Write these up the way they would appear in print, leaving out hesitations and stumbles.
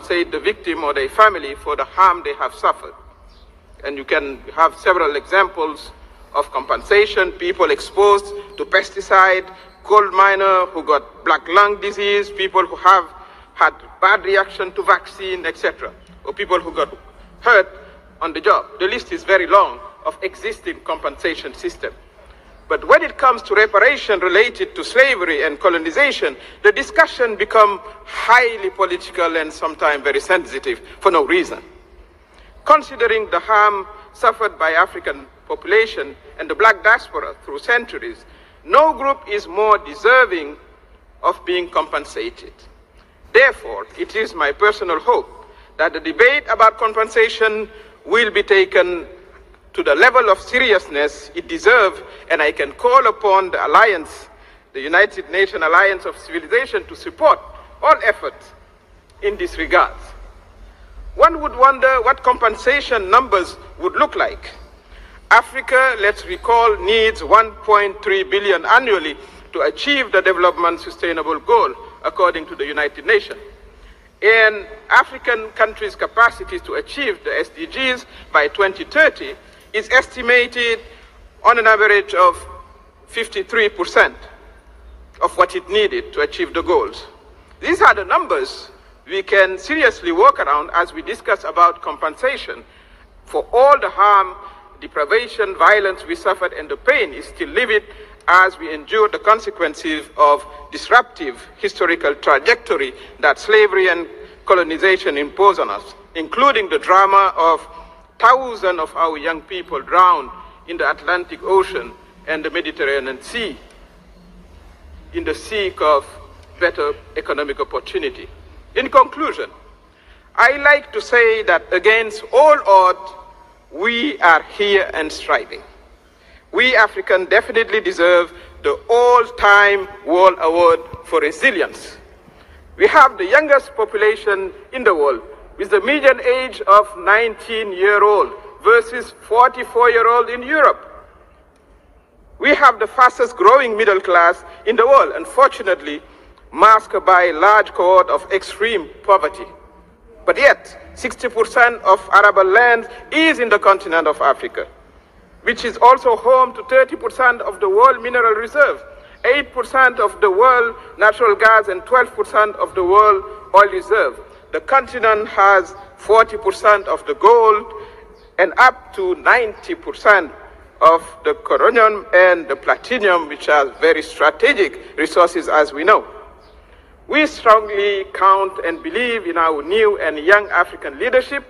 compensate the victim or their family for the harm they have suffered. And you can have several examples of compensation: people exposed to pesticide, coal miner who got black lung disease, people who have had bad reaction to vaccine, etc., or people who got hurt on the job. The list is very long of existing compensation system. But when it comes to reparation related to slavery and colonization, the discussion becomes highly political and sometimes very sensitive for no reason. Considering the harm suffered by African population and the black diaspora through centuries, no group is more deserving of being compensated. Therefore, it is my personal hope that the debate about compensation will be taken to the level of seriousness it deserves, and I can call upon the Alliance, the United Nations Alliance of Civilization, to support all efforts in this regard. One would wonder what compensation numbers would look like. Africa, let's recall, needs 1.3 billion annually to achieve the Development Sustainable Goal, according to the United Nations. And African countries' capacity to achieve the SDGs by 2030 is estimated on an average of 53% of what it needed to achieve the goals. These are the numbers we can seriously work around as we discuss about compensation for all the harm, deprivation, violence we suffered, and the pain is still living as we endure the consequences of disruptive historical trajectory that slavery and colonization impose on us, including the drama of thousands of our young people drowned in the Atlantic Ocean and the Mediterranean Sea in the seek of better economic opportunity. In conclusion, I like to say that against all odds, we are here and striving. We Africans definitely deserve the all-time World Award for Resilience. We have the youngest population in the world, with the median age of 19-year-old versus 44-year-old in Europe. We have the fastest growing middle class in the world, unfortunately masked by a large cohort of extreme poverty. But yet, 60% of arable land is in the continent of Africa, which is also home to 30% of the world mineral reserve, 8% of the world natural gas, and 12% of the world oil reserve. The continent has 40% of the gold and up to 90% of the coronium and the platinum, which are very strategic resources, as we know. We strongly count and believe in our new and young African leadership,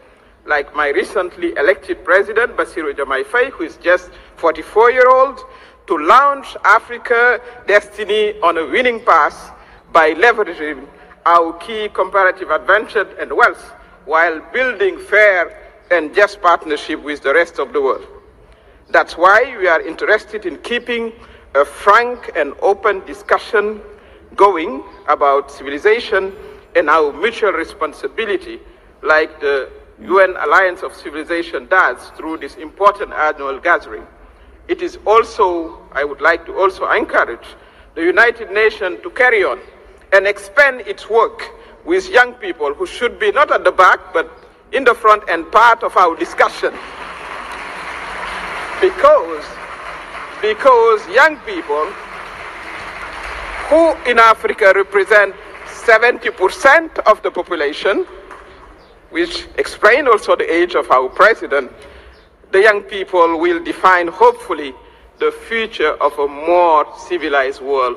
like my recently elected president, Bassirou Diomaye FAYE, who is just 44-year-old, to launch Africa's destiny on a winning path by leveraging our key comparative advantage and wealth, while building fair and just partnership with the rest of the world. That's why we are interested in keeping a frank and open discussion going about civilization and our mutual responsibility, like the UN Alliance of Civilization does through this important annual gathering. It is also, I would like to also encourage the United Nations to carry on and expand its work with young people who should be not at the back, but in the front and part of our discussion. Because young people who in Africa represent 70% of the population, which explains also the age of our president, the young people will define, hopefully, the future of a more civilized world.